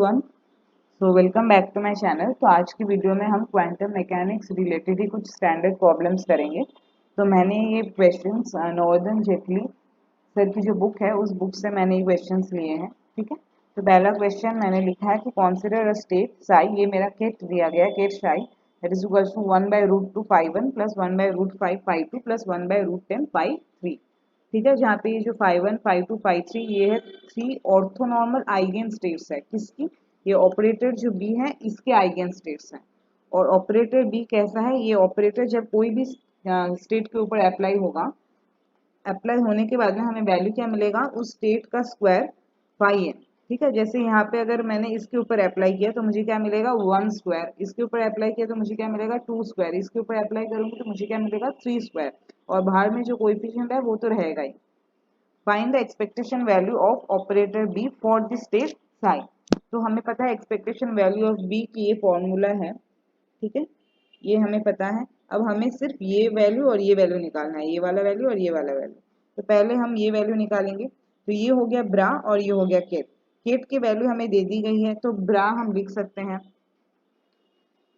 Everyone. So welcome back to my channel. तो आज की वीडियो में हम क्वांटम मैकेनिक्स रिलेटेड ही कुछ स्टैंडर्ड प्रॉब्लम्स करेंगे। तो मैंने ये क्वेश्चंस नॉर्दर्न जेटली सर की जो बुक है उस बुक से मैंने ये क्वेश्चंस लिए हैं। ठीक है, तो पहला क्वेश्चन मैंने लिखा है कि कॉन्सिडर अ स्टेट साई, ये मेरा केट दिया गया है, ket psi that is equal to 1/√2 φ1 plus 1/√5 φ2 plus 1/√10 φ3। ठीक है, जहाँ पे ये जो φ1 φ2 φ3 ये है थ्री ऑर्थोनॉर्मल आइगन स्टेट्स है। किसकी? ये ऑपरेटर जो बी है इसके आइगन स्टेट्स हैं। और ऑपरेटर बी कैसा है? ये ऑपरेटर जब कोई भी स्टेट के ऊपर अप्लाई होगा, अप्लाई होने के बाद में हमें वैल्यू क्या मिलेगा? उस स्टेट का स्क्वायर फाई एन। ठीक है, जैसे यहाँ पे अगर मैंने इसके ऊपर अप्लाई किया तो मुझे क्या मिलेगा? 1 स्क्वायर। इसके ऊपर अप्लाई किया तो मुझे क्या मिलेगा? 2 स्क्वायर। इसके ऊपर अप्लाई करूंगी तो मुझे क्या मिलेगा? 3 स्क्वायर। और बाहर में जो कोएफिशिएंट है वो तो रहेगा ही। Find the expectation value of operator B for the state psi. तो हमें पता है एक्सपेक्टेशन वैल्यू ऑफ बी की ये फॉर्मूला है। ठीक है, ये हमें पता है। अब हमें सिर्फ ये वैल्यू और ये वैल्यू निकालना है, ये वाला वैल्यू और ये वाला वैल्यू। तो पहले हम ये वैल्यू निकालेंगे। तो ये हो गया ब्रा और ये हो गया केट। केट की वैल्यू हमें दे दी गई है तो ब्रा हम लिख सकते हैं।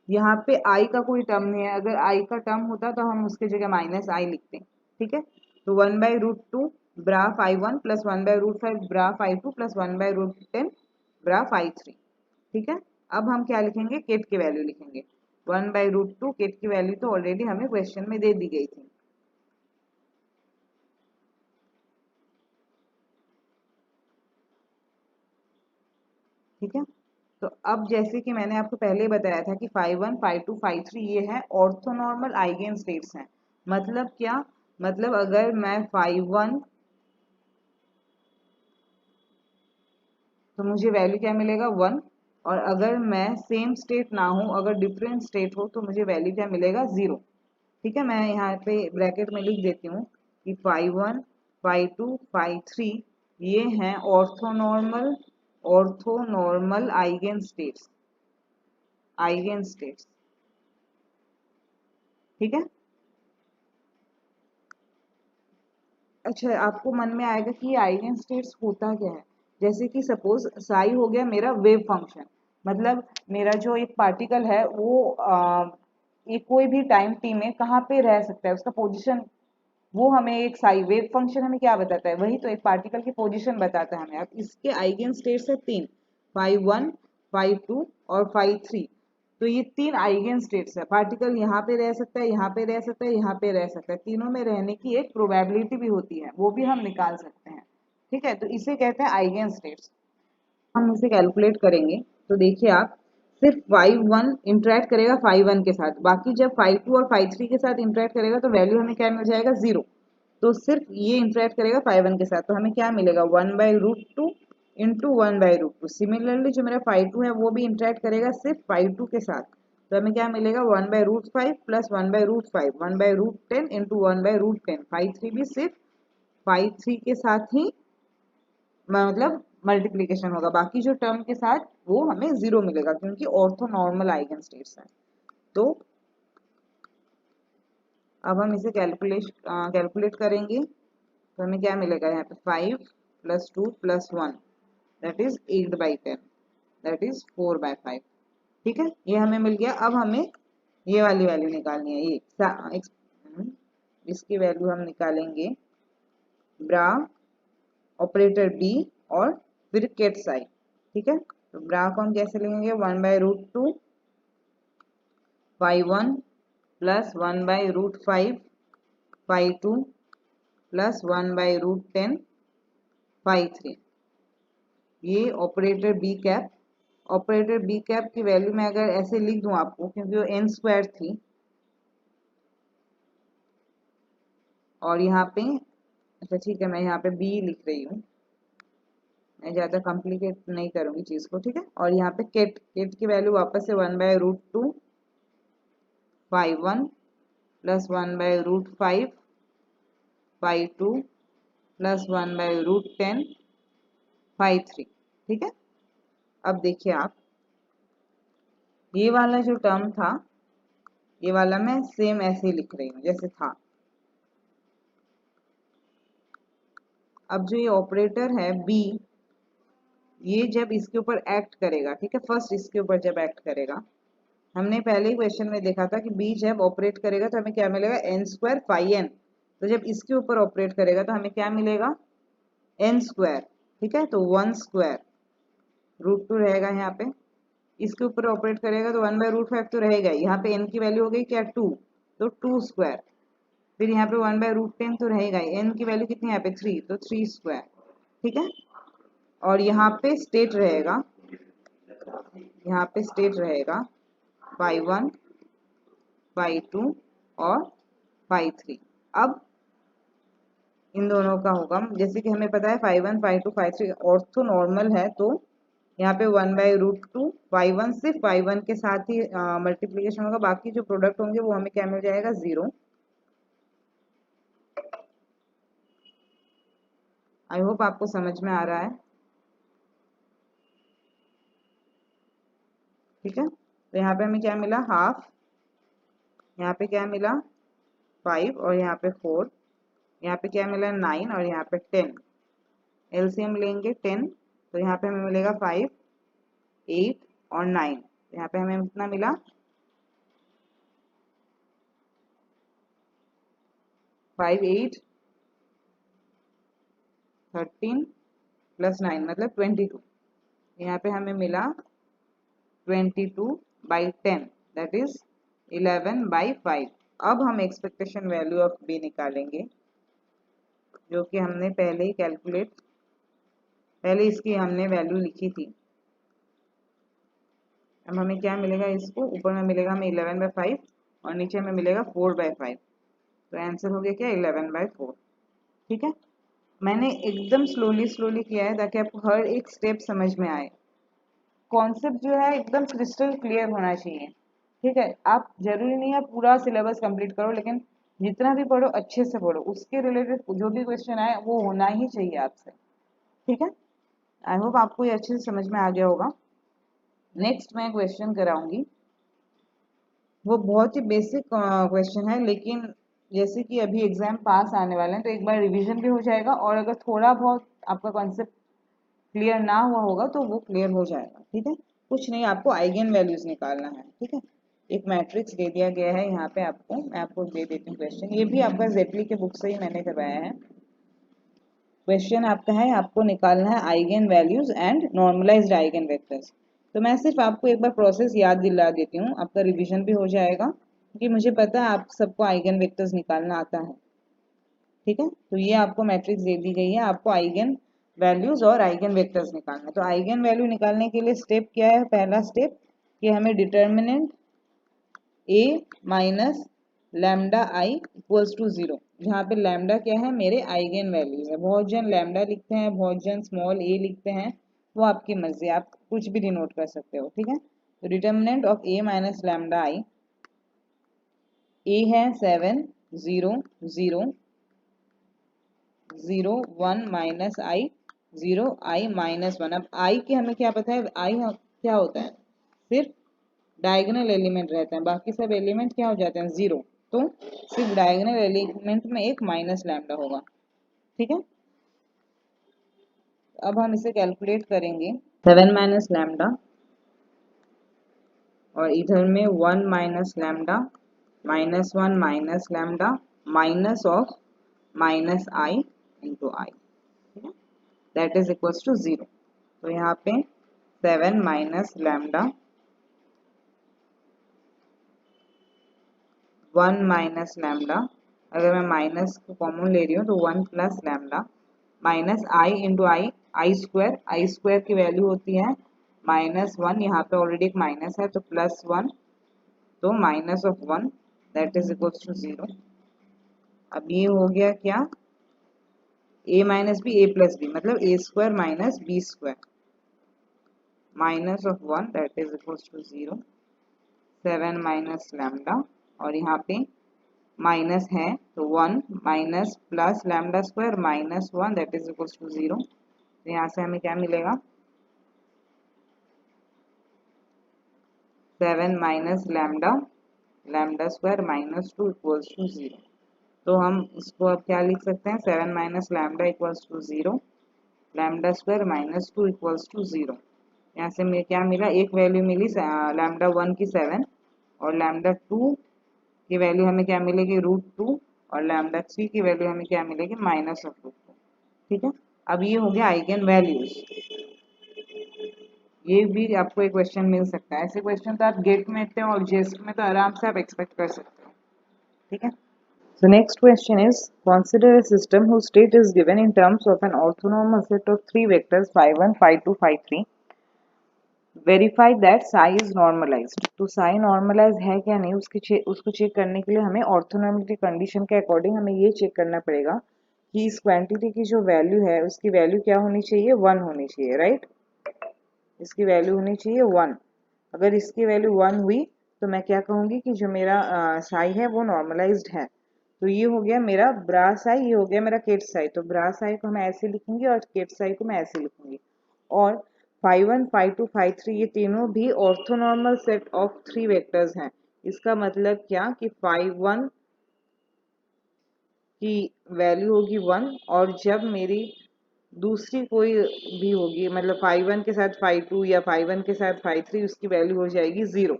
यहाँ पे आई का कोई टर्म नहीं है, अगर आई का टर्म होता तो हम उसकी जगह माइनस आई लिखते हैं। ठीक है, तो 1/√2 ब्रा φ1 प्लस 1/√5 ब्रा φ2 प्लस 1/√10 ब्रा φ3। ठीक है, अब हम क्या लिखेंगे? केट की वैल्यू लिखेंगे। 1/√2 केट की वैल्यू तो ऑलरेडी हमें क्वेश्चन में दे दी गई थी। ठीक है, तो अब जैसे कि मैंने आपको पहले बताया था कि φ1 φ2 φ3 ये है ऑर्थोनॉर्मल आइगन स्टेट्स हैं। मतलब क्या? मतलब अगर मैं φ1, तो मुझे वैल्यू क्या मिलेगा? 1। और अगर मैं सेम स्टेट ना हूं, अगर डिफरेंट स्टेट हो तो मुझे वैल्यू क्या मिलेगा? 0। ठीक है, मैं यहाँ पे ब्रैकेट में लिख देती हूँ कि φ1 φ2 φ3 ये हैं orthonormal eigen states. Eigen states. ठीक है, अच्छा आपको मन में आएगा कि ये आइगन स्टेट्स होता क्या है। जैसे कि सपोज साई हो गया मेरा वेव फंक्शन। मतलब मेरा जो एक पार्टिकल है वो एक कोई भी टाइम टी में कहाँ पे रह सकता है, उसका पोजीशन। वो हमें एक साई वेव फंक्शन हमें क्या बताता है? वही तो, एक पार्टिकल की पोजीशन बताता है हमें। अब इसके आइगन स्टेट्स है 3, φ1 φ2 और φ3। तो ये 3 आइगन स्टेट्स है। पार्टिकल यहाँ पे रह सकता है, यहाँ पे रह सकता है, यहाँ पे रह सकता है। तीनों में रहने की एक प्रोबेबिलिटी भी होती है, वो भी हम निकाल सकते हैं। ठीक है, तो इसे कहते हैं आइगन स्टेट्स। हम इसे कैलकुलेट करेंगे तो देखिए आप, सिर्फ φ1 इंटरेक्ट करेगा φ1 के साथ, बाकी जब φ2 और φ3 के साथ इंटरेक्ट करेगा तो वैल्यू हमें क्या मिल जाएगा? 0। तो सिर्फ ये इंटरेक्ट करेगा φ1 के साथ, तो हमें क्या मिलेगा? 1/√2 इंटू 1/√2। सिमिलरली जो मेरा φ2 है वो भी इंटरेक्ट करेगा सिर्फ φ2 के साथ, तो हमें क्या मिलेगा? 1/√5 प्लस 1/√5 1/√10 इंटू 1/√10। φ3 भी सिर्फ φ3 के साथ ही मतलब मल्टीप्लीकेशन होगा, बाकी जो टर्म के साथ वो हमें 0 मिलेगा क्योंकि ऑर्थोनॉर्मल आइगन स्टेट्स हैं। तो अब हम इसे कैलकुलेट करेंगे तो हमें क्या मिलेगा? यहाँ पे 5 plus 2 plus 1 that is 8/10 that is 4/5। ठीक है, ये हमें मिल गया। अब हमें ये वाली वैल्यू निकालनी है। इसकी वैल्यू हम निकालेंगे ब्रा, ऑपरेटर बी और फिर केट साई। ठीक है, तो ब्रा को हम कैसे लिखेंगे? 1/√2 φ1 प्लस 1/√5 φ2 प्लस 1/√10 φ3। ये operator B cap. Operator B cap की वैल्यू मैं अगर ऐसे लिख दूं आपको, क्योंकि वो n स्क्वायर थी और यहाँ पे, अच्छा ठीक है, मैं यहाँ पे बी लिख रही हूँ, मैं ज़्यादा कॉम्प्लिकेट नहीं करूँगी चीज़ को। ठीक है, और यहाँ पे केट केट की वैल्यू वापस से 1/√2 φ1 प्लस 1/√5 φ2 प्लस 1/√10 φ3। ठीक है, अब देखिए आप, ये वाला जो टर्म था ये वाला मैं सेम ऐसे ही लिख रही हूँ जैसे था। अब जो ये ऑपरेटर है बी, ये जब इसके ऊपर एक्ट करेगा, ठीक है, फर्स्ट इसके ऊपर जब एक्ट करेगा, हमने पहले ही क्वेश्चन में देखा था कि बी जब ऑपरेट करेगा तो हमें क्या मिलेगा, एन स्क्वायर फाई एन। तो जब इसके ऊपर ऑपरेट करेगा तो हमें क्या मिलेगा, एन स्क्वायर, ठीक है, तो 1 स्क्वायर √2 रहेगा यहाँ पे। इसके ऊपर ऑपरेट करेगा तो 1/√5 तो रहेगा। यहाँ पे n की वैल्यू हो गई क्या, 2, तो 2 स्क्वायर। फिर यहाँ पे 1/√10 तो रहेगा, n की वैल्यू कितनी है यहाँ पे 3, तो 3 स्क्वायर, ठीक है। और यहाँ पे स्टेट रहेगा, यहाँ पे स्टेट रहेगा फाई 1, फाई 2 और फाई 3। अब इन दोनों का होगा, जैसे कि हमें पता है phi 1, phi 2, phi 3 orthonormal है, तो यहाँ पे 1/√2, फाई 1 सिर्फ फाई 1 के साथ ही मल्टीप्लीकेशन होगा, बाकी जो प्रोडक्ट होंगे वो हमें क्या मिल जाएगा, 0। आई होप आपको समझ में आ रहा है, ठीक है। तो यहाँ पे हमें क्या मिला, हाफ, यहाँ पे क्या मिला 5 और यहाँ पे 4, यहाँ पे क्या मिला 9 और यहाँ पे 10। एलसीएम लेंगे 10, तो यहाँ पे हमें मिलेगा 5, 8 और 9। यहाँ पे हमें कितना मिला, 5, 8, 13 प्लस 9 मतलब 22। यहाँ पे हमें मिला 22/10, दैट इज 11/5। अब हम एक्सपेक्टेशन वैल्यू ऑफ बी निकालेंगे, जो कि हमने पहले ही पहले इसकी हमने वैल्यू लिखी थी। अब हमें क्या मिलेगा, इसको ऊपर में मिलेगा हमें 11/5 और नीचे में मिलेगा 4/5, तो आंसर हो गया क्या, 11/4, ठीक है। मैंने एकदम स्लोली किया है ताकि आपको हर एक स्टेप समझ में आए। कॉन्सेप्ट जो है एकदम क्रिस्टल क्लियर होना चाहिए, ठीक है। आप जरूरी नहीं है पूरा सिलेबस कंप्लीट करो, लेकिन जितना भी पढ़ो अच्छे से पढ़ो, उसके रिलेटेड जो भी क्वेश्चन आए वो होना ही चाहिए आपसे, ठीक है। आई होप आपको ये अच्छे से समझ में आ गया होगा। नेक्स्ट मैं क्वेश्चन कराऊंगी, वो बहुत ही बेसिक क्वेश्चन है, लेकिन जैसे कि अभी एग्जाम पास आने वाले हैं तो एक बार रिवीजन भी हो जाएगा, और अगर थोड़ा बहुत आपका कॉन्सेप्ट क्लियर ना हुआ होगा तो वो क्लियर हो जाएगा, ठीक है। कुछ नहीं, आपको आइगन वैल्यूज निकालना है, ठीक है। एक मैट्रिक्स दे दिया गया है यहाँ पे आपको, मैं आपको दे देती हूँ क्वेश्चन, ये भी आपका जेटली के बुक से ही मैंने करवाया है। क्वेश्चन आपका है, आपको निकालना है eigenvalues and normalised eigenvectors. तो मैं सिर्फ आपको एक बार प्रोसेस याद दिला देती हूँ, आपका रिवीजन भी हो जाएगा, क्योंकि मुझे पता है आप सबको आइगन वेक्टर्स निकालना आता है, ठीक है। तो ये आपको मैट्रिक्स दे दी गई है, आपको आइगन वैल्यूज और आइगन वेक्टर्स निकालना है। तो आइगन वैल्यू निकालने के लिए स्टेप क्या है, पहला स्टेप कि हमें determinant a minus lambda I equals to 0, जहाँ पे लैम्डा क्या है, मेरे आइगन वैल्यूज है। बहुत जन लैम्डा लिखते हैं, बहुत जन स्मॉल a लिखते हैं, वो आपकी मर्जी, आप कुछ भी डिनोट कर सकते हो, ठीक है। तो determinant of a minus lambda I, a है 7, 0, 0, 0, 1 माइनस आई 0, आई माइनस 1। अब आई के हमें क्या पता है, आई क्या होता है, सिर्फ डायगोनल एलिमेंट रहते हैं, बाकी सब एलिमेंट क्या हो जाते हैं, 0। तो सिर्फ डायगोनल एलिमेंट में एक माइनस लैम्डा होगा, ठीक है। अब हम इसे कैलकुलेट करेंगे, 7 माइनस लैम्डा और इधर में 1 minus lambda minus 1 minus lambda minus of minus I into I, ठीक है, दैट इज इक्वल्स टू 0। तो यहाँ पे 7 माइनस लैम्डा 1 माइनस लैम्डा, अगर मैं माइनस को कॉमन ले रही हूँ तो 1 plus lambda minus I into I square की वैल्यू होती है -1, यहाँ पे ऑलरेडी एक माइनस है तो +1, तो minus of 1 that is equals to 0। अब ये हो गया क्या, a minus b a plus b, मतलब a square minus b square, minus of 1 that is equals to 0, 7 minus lambda और यहाँ पे माइनस है तो 1 minus plus lambda square minus 1 that is equals to 0। तो यहाँ से हमें क्या मिलेगा, 7 minus lambda square minus 2 equals to 0। तो हम इसको अब क्या लिख सकते हैं, 7 minus lambda equals to 0, lambda square minus 2 equals to 0। यहाँ से मुझे क्या मिला, एक वैल्यू मिली लैम्डा 1 की 7 और लैम्डा 2 की वैल्यू हमें क्या मिलेगी √2 और लैम्डा 3 की वैल्यू हमें क्या मिलेगी -√2। ठीक है, अब ये हो गया आइगन वैल्यूज। ये भी आपको एक क्वेश्चन मिल सकता है। ऐसे क्वेश्चन तो आप गेट में और जेस्ट में तो आराम से आप एक्सपेक्ट कर सकते हो। ठीक है, so next question is consider a system whose state is given in terms of an orthonormal set of three vectors phi1 phi2 phi3। verify that psi is normalized। तो psi normalized है क्या नहीं उसको चेक करने के लिए हमें ऑर्थोनॉर्मलिटी condition के अकॉर्डिंग हमें ये चेक करना पड़ेगा कि इस क्वांटिटी की जो वैल्यू है उसकी वैल्यू क्या होनी चाहिए, 1 होनी चाहिए, राइट। इसकी वैल्यू होनी चाहिए 1। अगर इसकी वैल्यू 1 हुई तो मैं क्या कहूँगी कि जो मेरा साई है वो नॉर्मलाइज्ड है। तो ये हो गया मेरा ब्रा साई, ये हो गया मेरा केट साई। तो ब्रा साई को मैं ऐसे लिखूंगी और केट साई को मैं ऐसे लिखूंगी। और phi1 phi2 phi3 ये तीनों भी ऑर्थोनॉर्मल सेट ऑफ 3 वेक्टर्स हैं। इसका मतलब क्या कि phi1 की वैल्यू होगी 1 और जब मेरी दूसरी कोई भी होगी मतलब phi1 के साथ phi2 या phi1 के साथ phi3 उसकी वैल्यू हो जाएगी 0।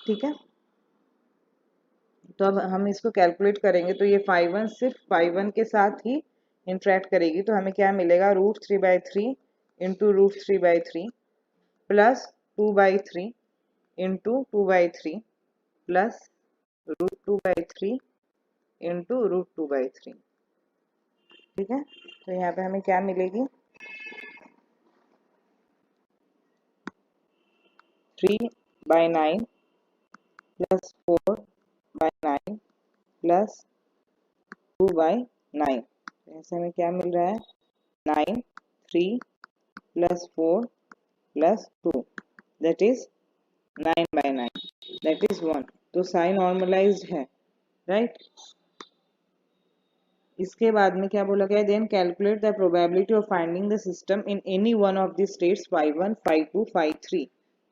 ठीक है, तो अब हम इसको कैलकुलेट करेंगे तो ये phi1 सिर्फ phi1 के साथ ही इंटरेक्ट करेगी। तो हमें क्या मिलेगा √3/3 into √3/3 plus 2/3 into 2/3 plus √2/3 into √2/3। ठीक है, तो यहाँ पे हमें क्या मिलेगी 3/9 प्लस 4/9 प्लस 2/9। ऐसे हमें क्या मिल रहा है 9 3 plus 4 plus 2 that is 9/9 that is 1। तो साइन नॉर्मलाइज्ड है, राइट। इसके बाद में क्या बोला गया, then calculate the probability of finding the system in any one of the states phi1 phi2 phi3।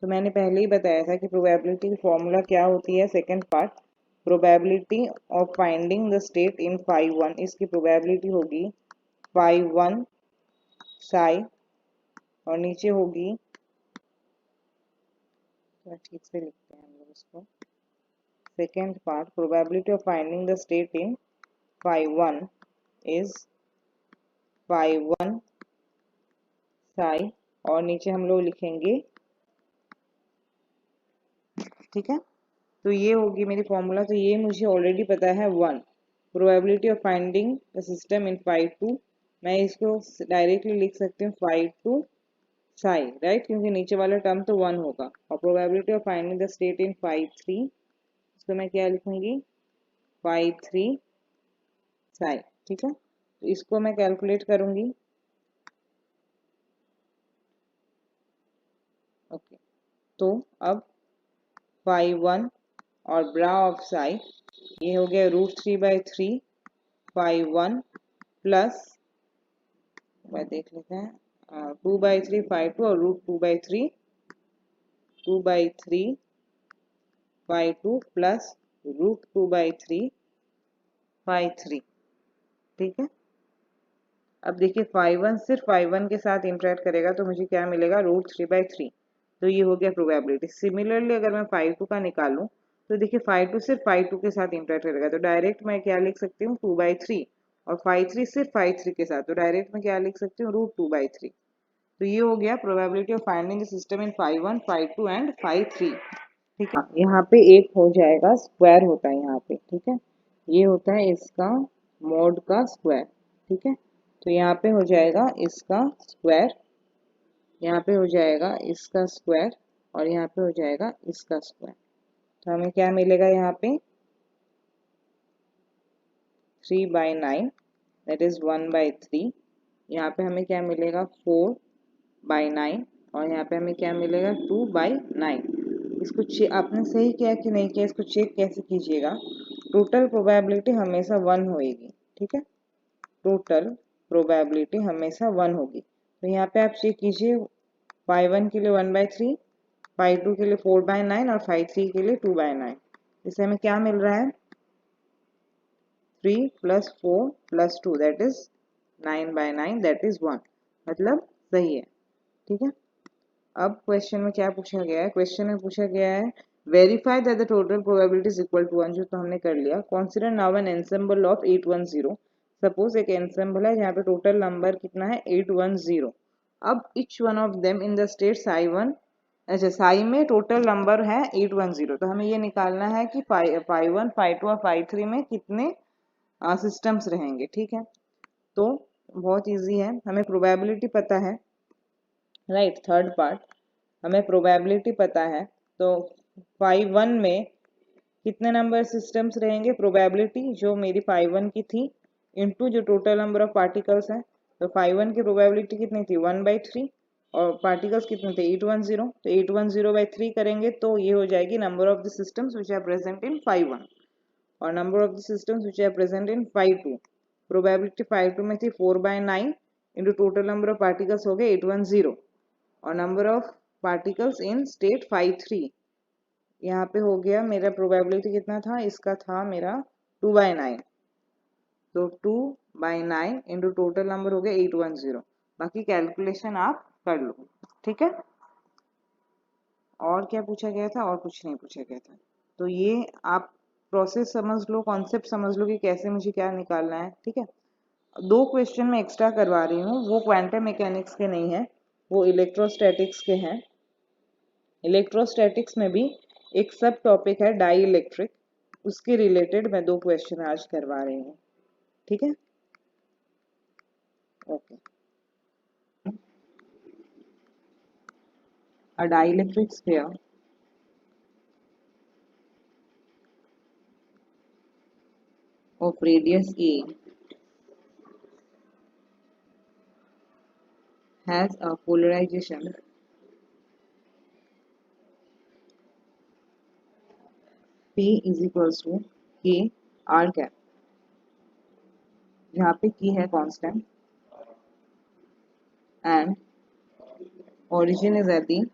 तो मैंने पहले ही बताया था कि प्रोबेबिलिटी की फॉर्मूला क्या होती है। Second part, probability of finding the state in phi1, इसकी प्रोबेबिलिटी होगी phi1 psi और नीचे होगी, ठीक से लिखते हैं हम लोग इसको। Second part, probability of finding the state in phi1 is phi1 psi और नीचे हम लोग लिखेंगे। ठीक है, तो ये होगी मेरी फॉर्मूला। तो ये मुझे ऑलरेडी पता है 1। Probability of finding the system in phi2, मैं इसको डायरेक्टली लिख सकती हूँ phi2 psi, राइट, क्योंकि नीचे वाला टर्म तो 1 होगा। और probability of finding the state in phi3, इसको मैं क्या लिखूंगी phi3 psi। ठीक है, तो इसको मैं कैलकुलेट करूंगी। ओके, तो अब phi1 और ब्रा ऑफ साई ये हो गया √3/3 phi1 प्लस, देख लेते हैं 2/3 phi2 और √2/3 2/3 phi2 प्लस √2/3 phi3। ठीक है, अब देखिए phi1 सिर्फ phi1 के साथ इंटरेक्ट करेगा तो मुझे क्या मिलेगा √3/3। तो ये हो गया प्रोबेबिलिटी। सिमिलरली अगर मैं phi2 का निकालूं तो देखिए phi2 सिर्फ phi2 के साथ इंटरेक्ट करेगा तो डायरेक्ट मैं क्या लिख सकती हूँ 2/3 और phi3 सिर्फ phi3 के साथ तो डायरेक्ट मैं क्या लिख सकती हूँ √2/3। तो ये हो गया probability of finding the system in phi1 phi2 and phi3। ठीक है, यहाँ पे एक हो जाएगा स्क्वायर होता है यहाँ पे। ठीक है, ये होता है इसका मॉड का स्क्वायर। ठीक है, तो यहाँ पे हो जाएगा इसका स्क्वायर, यहाँ पे हो जाएगा इसका स्क्वायर और यहाँ पे हो जाएगा इसका स्क्वायर। तो हमें क्या मिलेगा यहाँ पे 3/9 दैट इज 1/3। यहाँ पे हमें क्या मिलेगा 4/9 और यहाँ पे हमें क्या मिलेगा 2/9। इसको आपने सही किया कि नहीं किया इसको चेक कैसे कीजिएगा। टोटल प्रोबेबिलिटी हमेशा 1 होएगी। ठीक है, टोटल प्रोबेबिलिटी हमेशा 1 होगी। तो यहाँ पे आप चेक कीजिए phi1 के लिए 1/3, phi2 के लिए 4/9 और phi3 के लिए 2/9। इससे हमें क्या मिल रहा है 3 + 4 + 2 दैट इज 9/9 दैट इज 1। मतलब सही है। ठीक है, अब क्वेश्चन में क्या पूछा गया है, क्वेश्चन में पूछा गया है verify that the total probability is equal to 1, जो तो हमने कर लिया। Consider now an ensemble of 810। Suppose एक एनसेम्बल है जहाँ पे टोटल नंबर कितना है 810। अब each one of them in the state psi 1, अच्छा साई में टोटल नंबर है 810, तो हमें ये निकालना है कि फाई 1 फाई 2 और फाई 3 में कितने सिस्टम्स रहेंगे। ठीक है, तो बहुत इजी है, हमें प्रोबेबिलिटी पता है, राइट। थर्ड पार्ट, हमें प्रोबेबिलिटी पता है, तो फाई 1 में कितने नंबर सिस्टम्स रहेंगे, प्रोबेबिलिटी जो मेरी फाई 1 की थी इनटू जो टोटल नंबर ऑफ पार्टिकल्स हैं, तो फाई 1 की प्रोबेबिलिटी कितनी थी 1/3 और पार्टिकल्स कितने थे 810, तो 810/3 करेंगे तो ये हो जाएगी number of the systems which are present in phi 1 और number of the systems which are present in phi 2। Probability phi 2 में थी 4/9 into total number of particles हो गए 810 और number of particles in state phi 3 यहाँ पे हो गया मेरा प्रोबेबिलिटी कितना था, इसका था मेरा 2/9, तो 2/9 इंटू टोटल नंबर हो गया 810। बाकी कैलकुलेशन आप कर लो। ठीक है, और क्या पूछा गया था, और कुछ नहीं पूछा गया था। तो ये आप प्रोसेस समझ लो, कॉन्सेप्ट समझ लो कि कैसे मुझे क्या निकालना है। ठीक है, दो क्वेश्चन मैं एक्स्ट्रा करवा रही हूँ, वो क्वांटम मैकेनिक्स के नहीं है, वो इलेक्ट्रोस्टैटिक्स के हैं। इलेक्ट्रोस्टैटिक्स में भी एक सब टॉपिक है डाई इलेक्ट्रिक, उसके रिलेटेड मैं दो क्वेश्चन आज करवा रही हूँ। ठीक है, okay. A dielectric sphere of radius a has a polarization P is equals to K R cap, जहाँ पे K है constant and origin is at the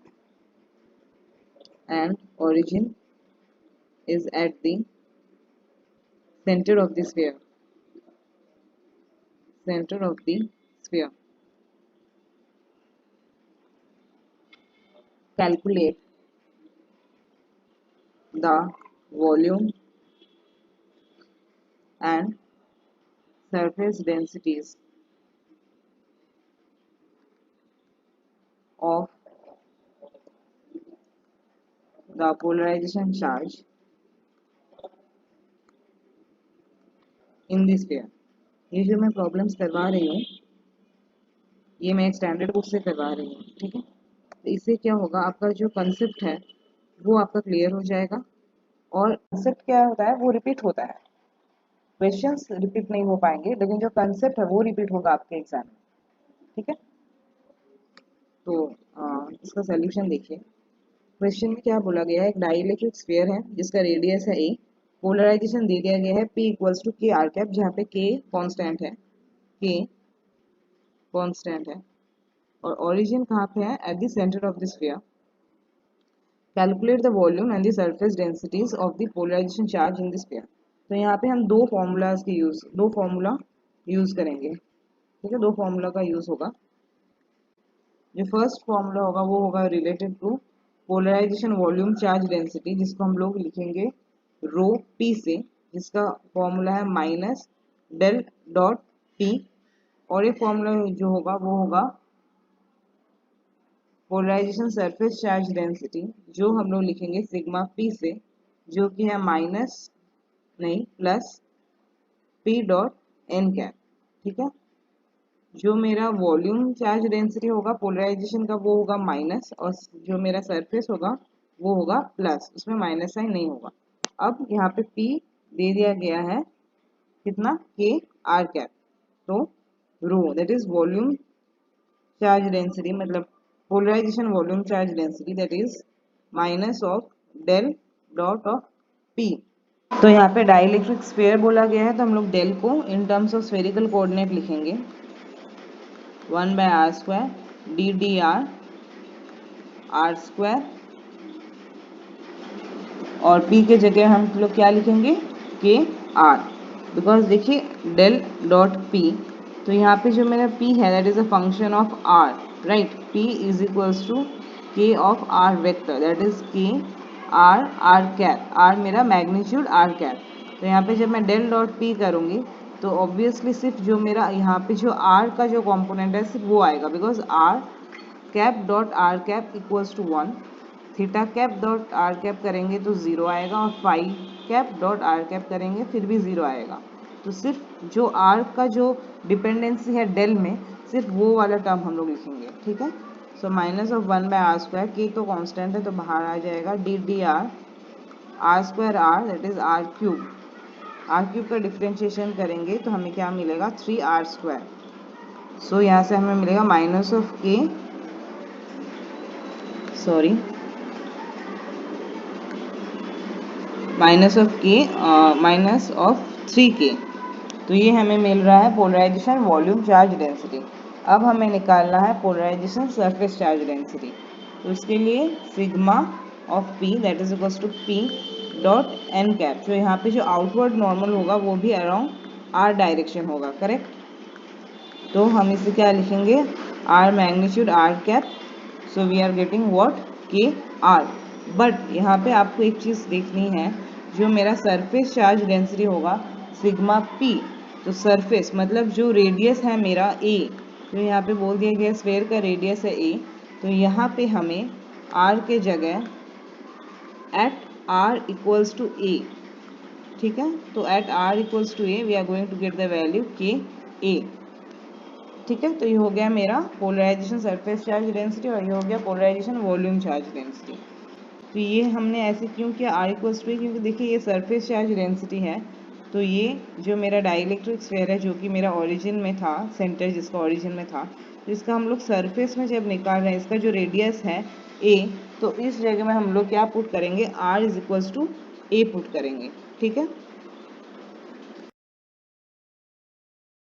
center of the sphere, calculate the volume and surface densities of the polarization charge in the sphere। ये जो मैं problems करवा रही हूँ ये मैं एक स्टैंडर्ड बुक से करवा रही हूँ। ठीक है, तो इससे क्या होगा, आपका जो कंसेप्ट है वो आपका क्लियर हो जाएगा, और कंसेप्ट क्या होता है वो रिपीट होता है, क्वेश्चंस रिपीट नहीं हो पाएंगे लेकिन जो कंसेप्ट है वो रिपीट होगा आपके एग्जाम में। ठीक है, तो इसका सोल्यूशन देखिए। क्वेश्चन में क्या बोला गया है, एक डाइइलेक्ट्रिक स्फीयर है जिसका रेडियस है a, पोलराइजेशन दे दिया गया है p equals to k r cap, जहाँ पे k कांस्टेंट है, k कांस्टेंट है, और ओरिजिन कहाँ पे है, at the centre of the sphere. Calculate the volume and the surface densities of the polarisation charge in the sphere. तो यहाँ पे हम दो फॉर्मूला यूज करेंगे। ठीक है, दो फॉर्मूला का यूज होगा। जो फर्स्ट फॉर्मूला होगा वो होगा related to polarisation volume charge density, जिसको हम लोग लिखेंगे रो पी से, जिसका फॉर्मूला है माइनस डेल डॉट पी। और एक फॉर्मूला जो होगा वो होगा पोलराइजेशन सरफेस चार्ज डेंसिटी, जो हम लोग लिखेंगे सिग्मा पी से, जो कि है माइनस नहीं plus p dot n cap. ठीक है, जो मेरा वॉल्यूम चार्ज डेंसिटी होगा पोलराइजेशन का वो होगा माइनस, और जो मेरा सरफेस होगा वो होगा प्लस, उसमें माइनस साइन नहीं होगा। अब यहाँ पे P दे दिया गया है कितना, के आर कैप, तो rho that is volume charge density, मतलब polarisation volume charge density, that is minus of del dot of P। तो यहाँ पे डाइइलेक्ट्रिक स्फीयर बोला गया है तो हम लोग डेल को in terms of spherical coordinate लिखेंगे 1/r² ddr r², और p के जगह हम लोग क्या लिखेंगे, के आर, बिकॉज देखिए डेल डॉट पी तो यहाँ पे जो मेरा p है that is a function of r, right. p is equals to k of r vector, that is k r cap, r मेरा मैग्नीट्यूड r कैप। तो यहाँ पे जब मैं डेल डॉट p करूँगी तो ऑब्वियसली सिर्फ जो मेरा यहाँ पे जो r का जो कॉम्पोनेंट है सिर्फ वो आएगा, because r cap dot r cap equals to 1, theta cap dot r cap करेंगे तो 0 आएगा, और phi cap dot r cap करेंगे फिर भी 0 आएगा। तो सिर्फ जो r का जो डिपेंडेंसी है डेल में, सिर्फ वो वाला टर्म हम लोग लिखेंगे, ठीक है। So minus of 1 by r square, k तो कांस्टेंट है तो बाहर आ जाएगा, d d r square r that is r cube का डिफ्रेंशिएशन करेंगे तो हमें क्या मिलेगा 3r स्क्वायर। सो यहाँ से हमें मिलेगा माइनस ऑफ के, सॉरी माइनस ऑफ के माइनस ऑफ 3k। तो ये हमें मिल रहा है पोलराइजेशन वॉल्यूम चार्ज डेंसिटी। अब हमें निकालना है पोलराइजेशन सरफेस चार्ज डेंसिटी। तो इसके लिए sigma of p that is equals to p dot n cap, जो यहाँ पे जो आउटवर्ड नॉर्मल होगा वो भी अराउंड r डायरेक्शन होगा, करेक्ट। तो हम इसे क्या लिखेंगे, r magnitude r cap, so we are getting what k r। But यहाँ पे आपको एक चीज़ देखनी है, जो मेरा सरफेस चार्ज डेंसिटी होगा सिग्मा p, तो सरफेस मतलब जो रेडियस है मेरा a, जो यहाँ पे बोल दिया गया स्फेयर का रेडियस है a, तो यहाँ पे हमें r के जगह at r equals to a, ठीक है। तो at r equals to a we are going to get the value k a, ठीक है। तो ये हो गया मेरा पोलराइजेशन सरफेस चार्ज डेंसिटी, और ये हो गया पोलराइजेशन वॉल्यूम चार्ज डेंसिटी। तो ये हमने ऐसे क्यों किया r इक्वल्स टू, क्योंकि देखिए ये सरफेस चार्ज डेंसिटी है, तो ये जो मेरा डाइलेक्ट्रिक स्फीयर है जो कि मेरा ओरिजिन में था, सेंटर जिसका ओरिजिन में था, तो इसका हम लोग सरफेस में जब निकाल रहे हैं, इसका जो रेडियस है a, तो इस जगह में हम लोग क्या पुट करेंगे, r is equals to a put करेंगे, ठीक है।